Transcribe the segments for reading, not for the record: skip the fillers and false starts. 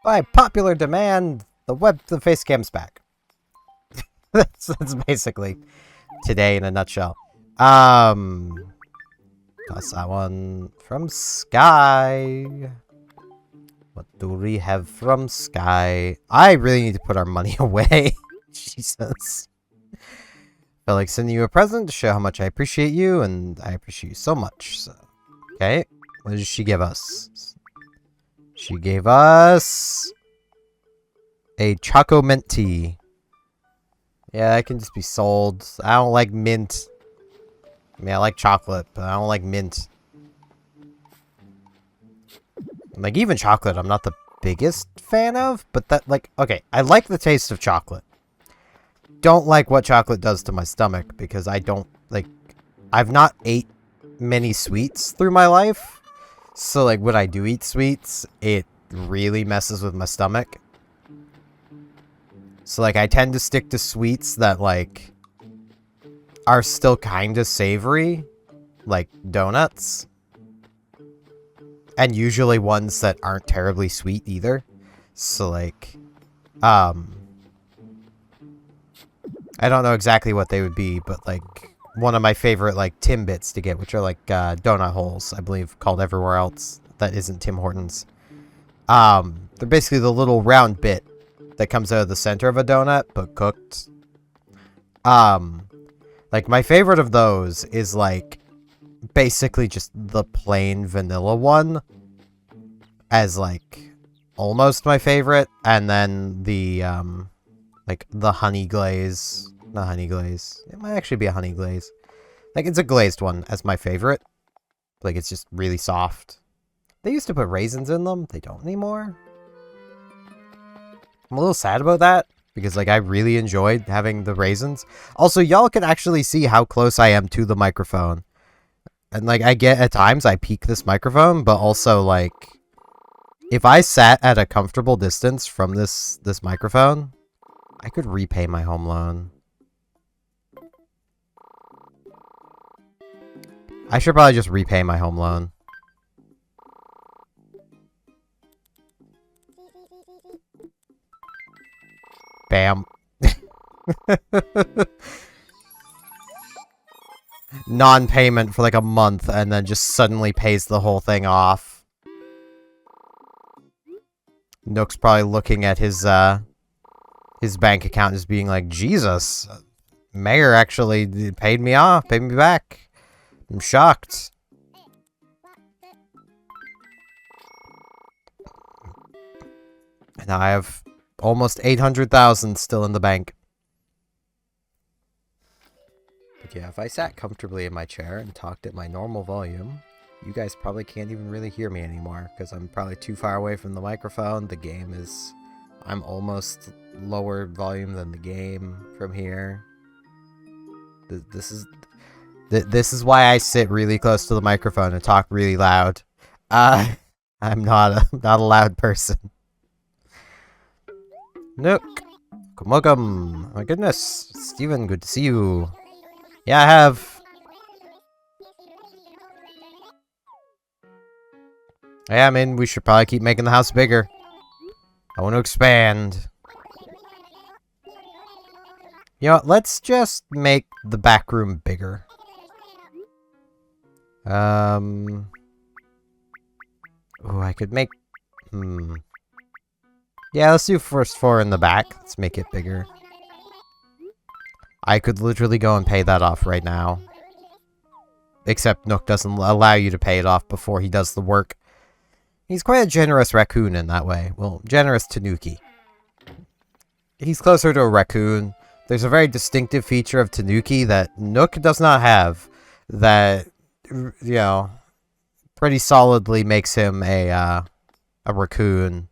By popular demand, the facecam's back. that's basically today in a nutshell. Toss that one from Sky. What do we have from Sky? I really need to put our money away. Jesus. Felt like sending you a present to show how much I appreciate you, and I appreciate you so much. So, okay. What did she give us? She gave us a Choco Mint tea. Yeah, that can just be sold. I don't like mint. I mean, I like chocolate, but I don't like mint. Like, even chocolate, I'm not the biggest fan of, but that, like, okay, I like the taste of chocolate. Don't like what chocolate does to my stomach, because I don't, like, I've not ate many sweets through my life. So, like, when I do eat sweets, it really messes with my stomach. So, like, I tend to stick to sweets that, like, are still kind of savory. Like, donuts. And usually ones that aren't terribly sweet either. So, like, I don't know exactly what they would be, but, like, one of my favorite, like, Timbits to get, which are, like, donut holes, I believe, called everywhere else that isn't Tim Hortons. They're basically the little round bit that comes out of the center of a donut, but cooked. Like, my favorite of those is, like, basically just the plain vanilla one as, like, almost my favorite, and then the, like, the honey glaze. Not honey glaze. It might actually be a honey glaze. Like, it's a glazed one as my favorite. Like, it's just really soft. They used to put raisins in them. They don't anymore. I'm a little sad about that, because, like, I really enjoyed having the raisins. Also, y'all can actually see how close I am to the microphone. And, like, I get, at times, I peek this microphone, but also, like, if I sat at a comfortable distance from this microphone, I could repay my home loan. I should probably just repay my home loan. Bam. Non-payment for like a month and then just suddenly pays the whole thing off. Nook's probably looking at his bank account as being like, Jesus, Mayor actually paid me off, paid me back. I'm shocked. And now I have almost 800,000 still in the bank. But yeah, if I sat comfortably in my chair and talked at my normal volume, you guys probably can't even really hear me anymore, because I'm probably too far away from the microphone. The game is... I'm almost lower volume than the game from here. This is why I sit really close to the microphone and talk really loud. I'm not a loud person. Nook. Welcome. My goodness. Steven, good to see you. Yeah, I have. Yeah, I mean, we should probably keep making the house bigger. I want to expand. You know what, let's just make the back room bigger. Oh, I could make... Yeah, let's do first floor in the back. Let's make it bigger. I could literally go and pay that off right now. Except Nook doesn't allow you to pay it off before he does the work. He's quite a generous raccoon in that way. Well, generous Tanuki. He's closer to a raccoon. There's a very distinctive feature of Tanuki that Nook does not have. That, you know, pretty solidly makes him a raccoon.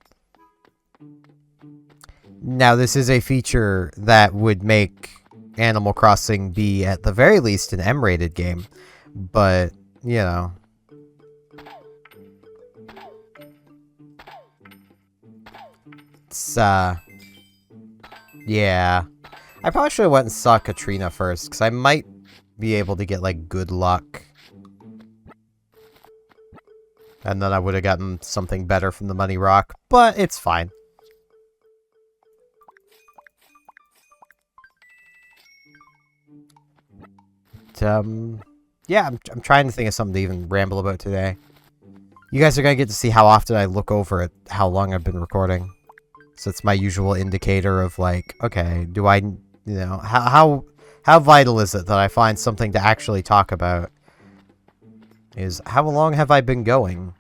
Now, this is a feature that would make Animal Crossing be, at the very least, an M-rated game. But, you know... It's, yeah. I probably should have went and saw Katrina first, because I might be able to get, like, good luck. And then I would have gotten something better from the money rock. But it's fine. But, yeah, I'm trying to think of something to even ramble about today. You guys are going to get to see how often I look over at how long I've been recording. So it's my usual indicator of, like, okay, do I, you know, how vital is it that I find something to actually talk about? Is how long have I been going?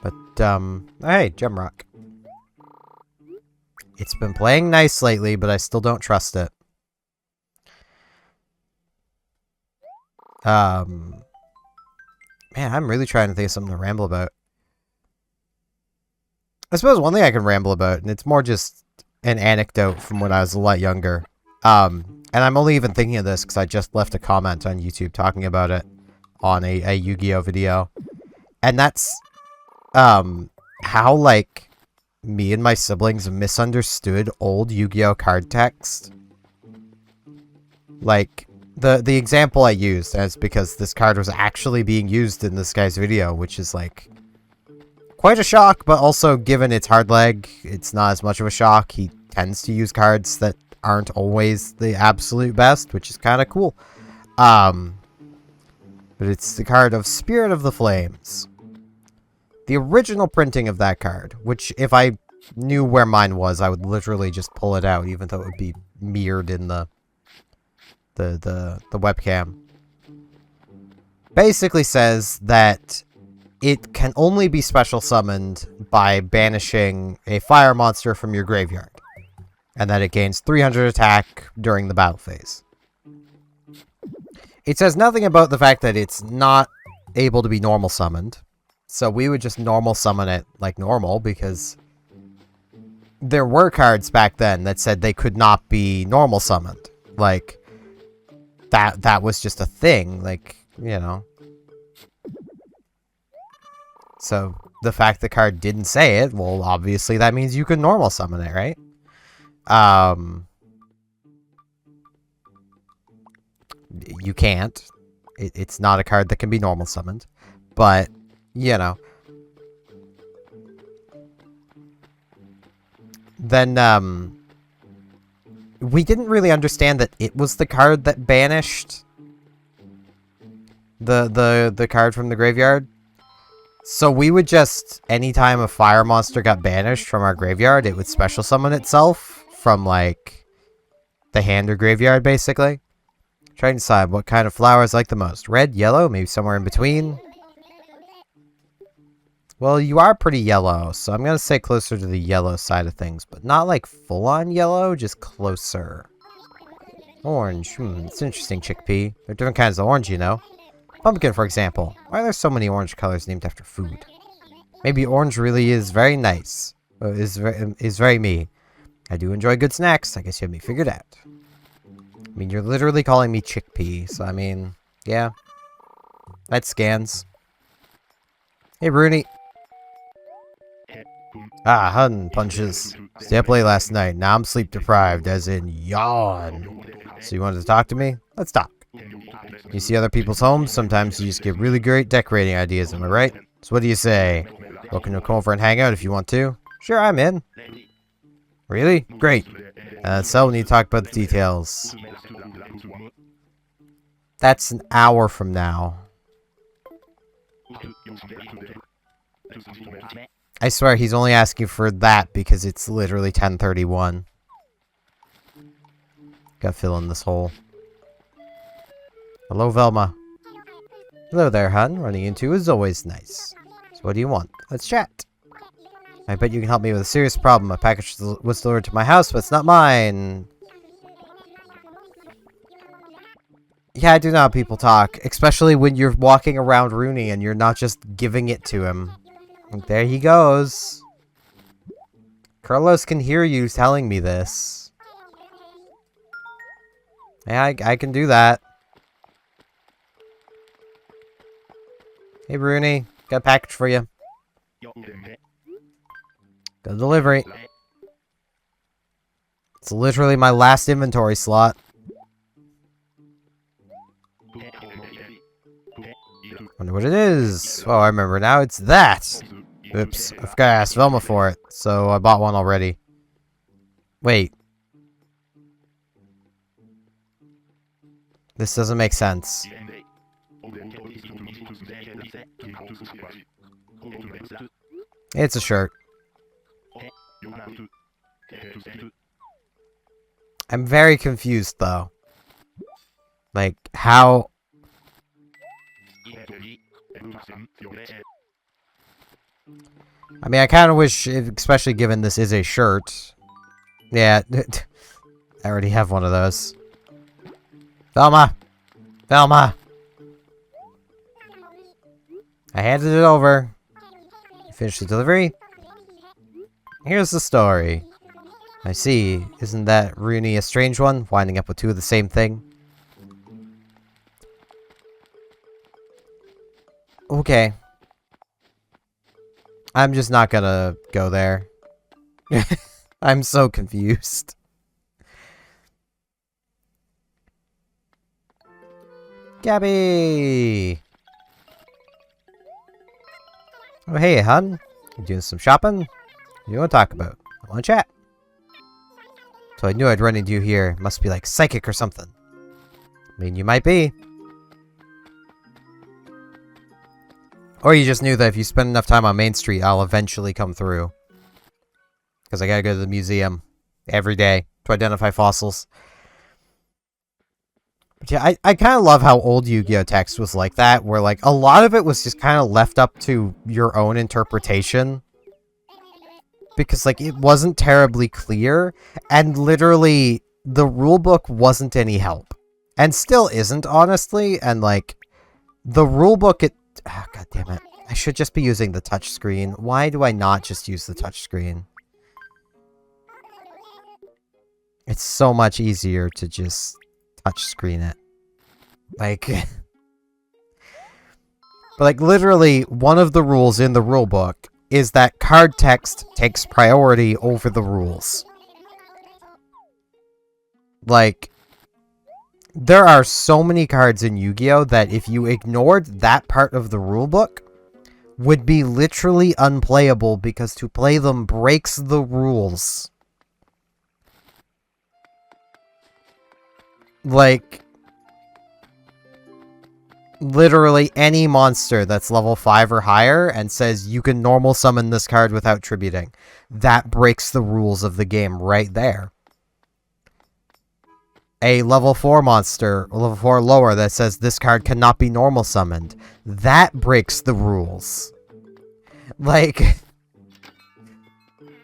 But, hey, Gemrock. It's been playing nice lately, but I still don't trust it. Man, I'm really trying to think of something to ramble about. I suppose one thing I can ramble about, and it's more just an anecdote from when I was a lot younger. And I'm only even thinking of this because I just left a comment on YouTube talking about it on a Yu-Gi-Oh video. And that's, how, like, me and my siblings misunderstood old Yu-Gi-Oh card text. Like, the example I used is because this card was actually being used in this guy's video, which is, like, quite a shock, but also, given its hard leg, it's not as much of a shock. He tends to use cards that aren't always the absolute best, which is kind of cool. But it's the card of Spirit of the Flames. The original printing of that card, which if I knew where mine was, I would literally just pull it out, even though it would be mirrored in the webcam. Basically says that it can only be special summoned by banishing a fire monster from your graveyard. And that it gains 300 attack during the battle phase. It says nothing about the fact that it's not able to be normal summoned. So we would just normal summon it like normal, because there were cards back then that said they could not be normal summoned. Like, that was just a thing, like, you know. So, the fact the card didn't say it, well, obviously that means you can normal summon it, right? You can't. It's not a card that can be normal summoned. But, you know. Then, we didn't really understand that it was the card that banished the card from the graveyard. So we would just, anytime a fire monster got banished from our graveyard, it would special summon itself from, like, the hand or graveyard, basically. Trying to decide what kind of flowers I like the most. Red, yellow, maybe somewhere in between. Well, you are pretty yellow, so I'm going to say closer to the yellow side of things. But not, like, full-on yellow, just closer. Orange. It's interesting, chickpea. There are different kinds of orange, you know. Pumpkin, for example. Why are there so many orange colors named after food? Maybe orange really is very nice. Is very me. I do enjoy good snacks. I guess you have me figured out. I mean, you're literally calling me chickpea, so I mean, yeah. That scans. Hey, Rooney. Ah, hun punches. Stayed up late last night. Now I'm sleep deprived, as in yawn. So you wanted to talk to me? Let's talk. You see other people's homes, sometimes you just get really great decorating ideas, am I right? So what do you say? Welcome to come over and hang out if you want to. Sure, I'm in. Really? Great. So we need to talk about the details. That's an hour from now. I swear he's only asking for that because it's literally 10:31. Gotta fill in this hole. Hello, Velma. Hello there, hun. Running into you is always nice. So what do you want? Let's chat. I bet you can help me with a serious problem. A package was delivered to my house, but it's not mine. Yeah, I do know how people talk. Especially when you're walking around Rooney and you're not just giving it to him. There he goes. Carlos can hear you telling me this. Yeah, I can do that. Hey, Rooney. Got a package for you. Got a delivery. It's literally my last inventory slot. Wonder what it is. Oh, I remember now. It's that. Oops. I forgot to ask Velma for it. So I bought one already. Wait. This doesn't make sense. It's a shirt. I'm very confused, though. Like, how... I mean, I kind of wish, especially given this is a shirt. Yeah, I already have one of those. Velma! Velma! I handed it over. Finished the delivery. Here's the story. I see. Isn't that Rooney a strange one? Winding up with two of the same thing? Okay. I'm just not gonna go there. I'm so confused. Gabby! Oh, hey, hun. You doing some shopping? What do you want to talk about? I want to chat. So I knew I'd run into you here. Must be like psychic or something. I mean, you might be. Or you just knew that if you spend enough time on Main Street, I'll eventually come through. Because I gotta go to the museum every day to identify fossils. But yeah, I kind of love how old Yu-Gi-Oh! Text was like that, where like a lot of it was just kind of left up to your own interpretation. Because like it wasn't terribly clear, and literally the rulebook wasn't any help. And still isn't, honestly, and like the rulebook oh, God damn it. I should just be using the touchscreen. Why do I not just use the touchscreen? It's so much easier to just touchscreen it. Like... But like literally, one of the rules in the rulebook is that card text takes priority over the rules. Like... There are so many cards in Yu-Gi-Oh! That if you ignored that part of the rulebook, would be literally unplayable because to play them breaks the rules. Like, literally any monster that's level 5 or higher and says you can normal summon this card without tributing, that breaks the rules of the game right there. A level 4 monster, or level 4 lower, that says this card cannot be normal summoned, that breaks the rules. Like,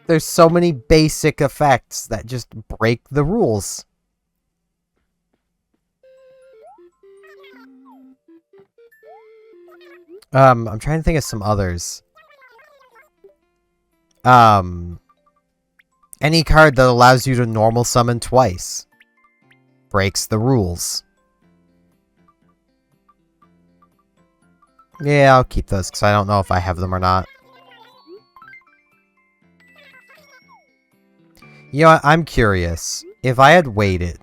there's so many basic effects that just break the rules. I'm trying to think of some others. Any card that allows you to normal summon twice breaks the rules. Yeah, I'll keep those because I don't know if I have them or not. You know what? I'm curious. If I had waited...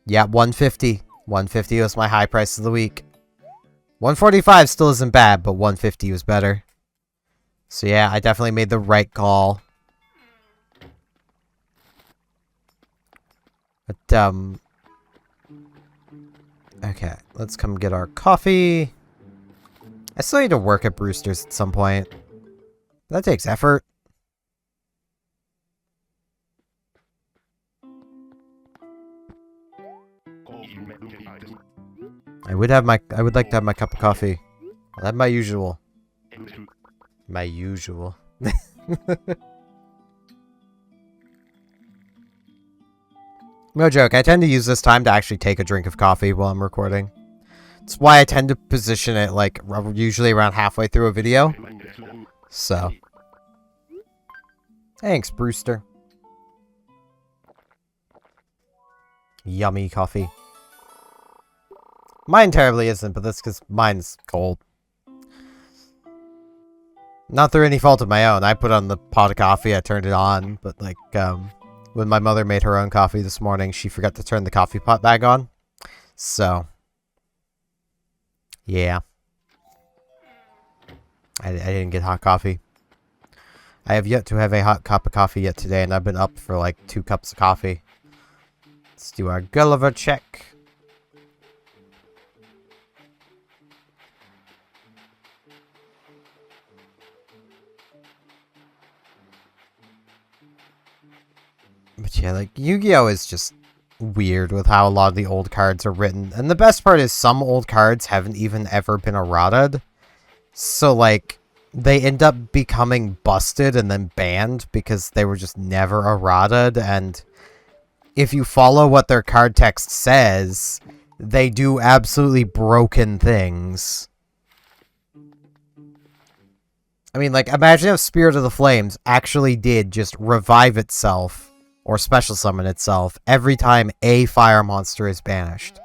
Yeah, 150. 150 was my high price of the week. 145 still isn't bad, but 150 was better. So yeah, I definitely made the right call. But, okay, let's come get our coffee. I still need to work at Brewster's at some point. That takes effort. I would like to have my cup of coffee. I'll have my usual. My usual. No joke, I tend to use this time to actually take a drink of coffee while I'm recording. That's why I tend to position it, like, usually around halfway through a video. So. Thanks, Brewster. Yummy coffee. Mine terribly isn't, but that's because mine's cold. Not through any fault of my own. I put on the pot of coffee, I turned it on, but like, when my mother made her own coffee this morning, she forgot to turn the coffee pot back on. So. Yeah. I didn't get hot coffee. I have yet to have a hot cup of coffee yet today, and I've been up for like 2 cups of coffee. Let's do our Gulliver check. But yeah, like, Yu-Gi-Oh! Is just weird with how a lot of the old cards are written. And the best part is some old cards haven't even ever been errated. So, like, they end up becoming busted and then banned because they were just never errated. And if you follow what their card text says, they do absolutely broken things. I mean, like, imagine if Spirit of the Flames actually did just revive itself or special summon itself every time a fire monster is banished.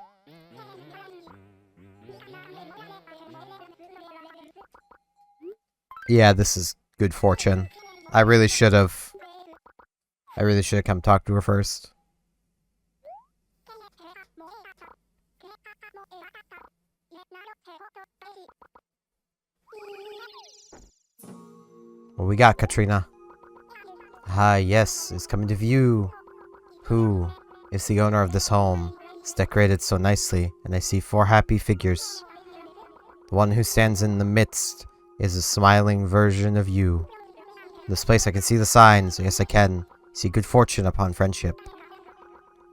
Yeah, this is good fortune. I really should have come talk to her first. What we got, Katrina? Ah, yes, it's coming to view. Who is the owner of this home? It's decorated so nicely, and I see 4 happy figures. The one who stands in the midst is a smiling version of you. In this place I can see the signs. Yes, I can. See good fortune upon friendship.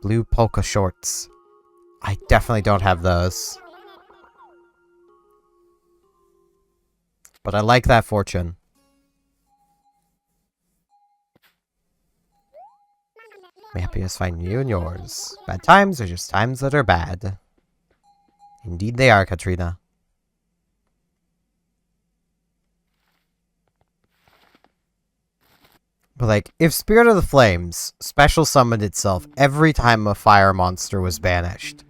Blue polka shorts. I definitely don't have those. But I like that fortune. May happiness find you and yours. Bad times are just times that are bad. Indeed they are, Katrina. But like, if Spirit of the Flames special summoned itself every time a fire monster was banished,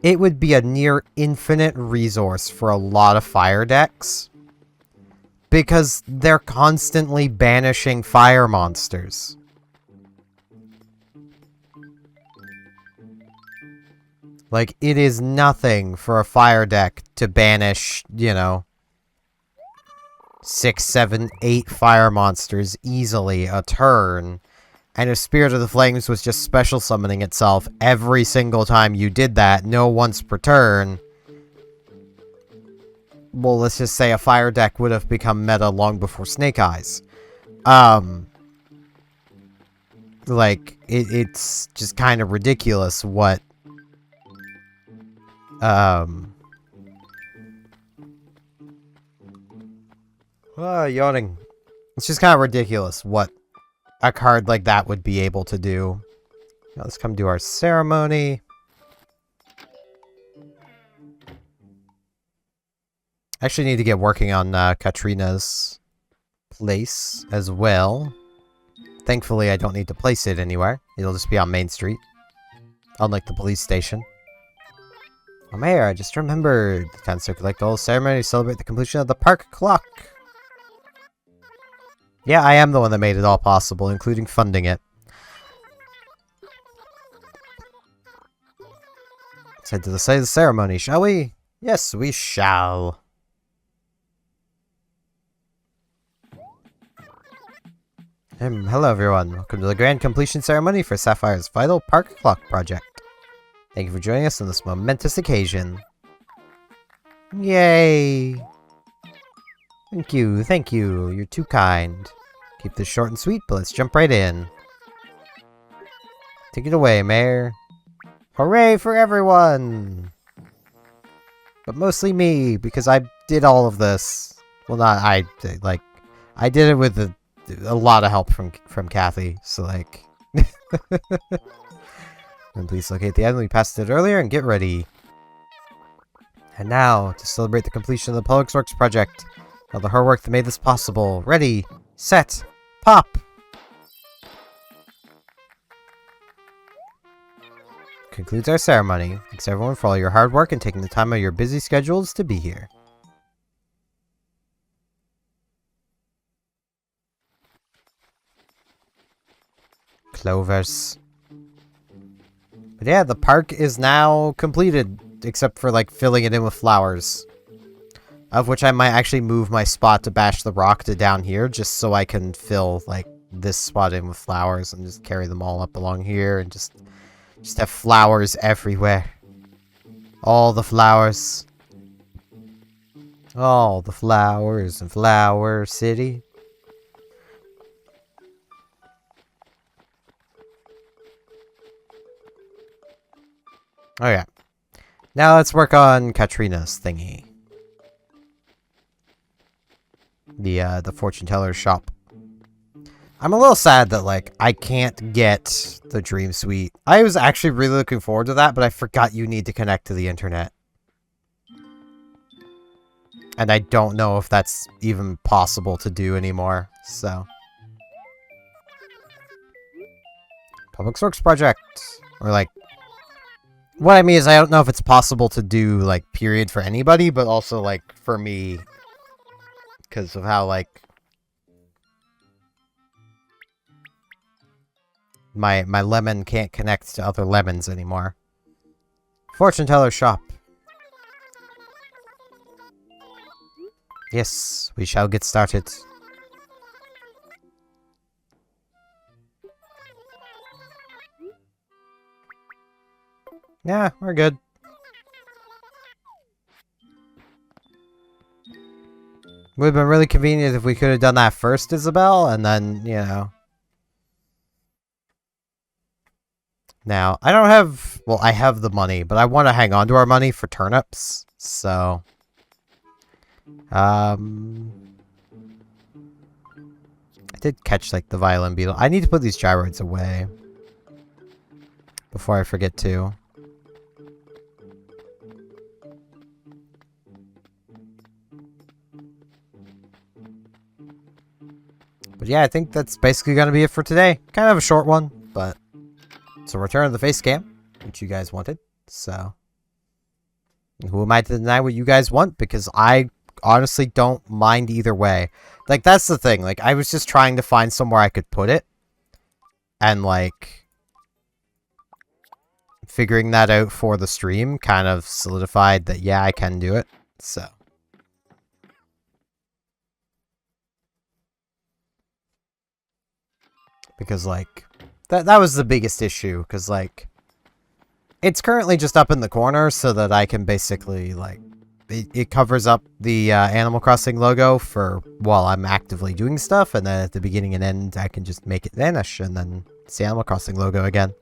it would be a near infinite resource for a lot of fire decks. Because they're constantly banishing fire monsters. Like, it is nothing for a fire deck to banish, you know, 6, 7, 8 fire monsters easily a turn. And if Spirit of the Flames was just special summoning itself every single time you did that, no once per turn, well, let's just say a fire deck would have become meta long before Snake Eyes. Like, it's just kind of ridiculous what yawning. It's just kind of ridiculous what a card like that would be able to do. Now let's come do our ceremony. I actually need to get working on Katrina's place as well. Thankfully, I don't need to place it anywhere. It'll just be on Main Street. Unlike the police station. Oh, Mayor, I just remembered. The town circle like the whole ceremony to celebrate the completion of the park clock. Yeah, I am the one that made it all possible, including funding it. Let's head to the site of the ceremony, shall we? Yes, we shall. Hello, everyone. Welcome to the grand completion ceremony for Sapphire's vital park clock project. Thank you for joining us on this momentous occasion. Yay! Thank you. You're too kind. Keep this short and sweet, but let's jump right in. Take it away, Mayor. Hooray for everyone! But mostly me, because I did all of this. Well, not I, like, I did it with a lot of help from Kathy, so like... And please locate the item we passed it earlier and get ready. And now, to celebrate the completion of the Public Works project, all the hard work that made this possible. Ready, set, pop! Concludes our ceremony. Thanks everyone for all your hard work and taking the time out of your busy schedules to be here. Clovers. But yeah, the park is now completed. except for, like, filling it in with flowers. Of which I might actually move my spot to bash the rock to down here, just so I can fill, like, this spot in with flowers and just carry them all up along here and just have flowers everywhere. All the flowers. All the flowers in Flower City. Oh yeah. Now let's work on Katrina's thingy. The fortune teller's shop. I'm a little sad that, like, I can't get the Dream Suite. I was actually really looking forward to that, but I forgot you need to connect to the internet. And I don't know if that's even possible to do anymore, so. Public Works project. Or, like, what I mean is I don't know if it's possible to do, like, period for anybody, but also, like, for me. Because of how, like, my lemon can't connect to other lemons anymore. Fortune teller shop. Yes, we shall get started. Yeah, we're good. Would have been really convenient if we could have done that first, Isabel, and then, you know. Now, I don't have... Well, I have the money, but I want to hang on to our money for turnips, so... I did catch, like, the violin beetle. I need to put these gyroids away. Before I forget to. But yeah, I think that's basically going to be it for today. Kind of a short one, but it's a return of the face cam, which you guys wanted. So, who am I to deny what you guys want? Because I honestly don't mind either way. Like, that's the thing. Like, I was just trying to find somewhere I could put it. And, like, figuring that out for the stream kind of solidified that, yeah, I can do it. So. Because, like, that was the biggest issue. Because, like, it's currently just up in the corner so that I can basically, like, it covers up the Animal Crossing logo for while I'm actively doing stuff. And then at the beginning and end, I can just make it vanish. And then it's the Animal Crossing logo again.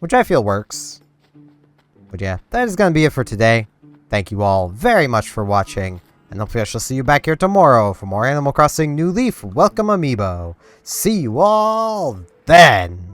Which I feel works. But yeah, that is going to be it for today. Thank you all very much for watching. And hopefully I shall see you back here tomorrow for more Animal Crossing New Leaf Welcome Amiibo. See you all then!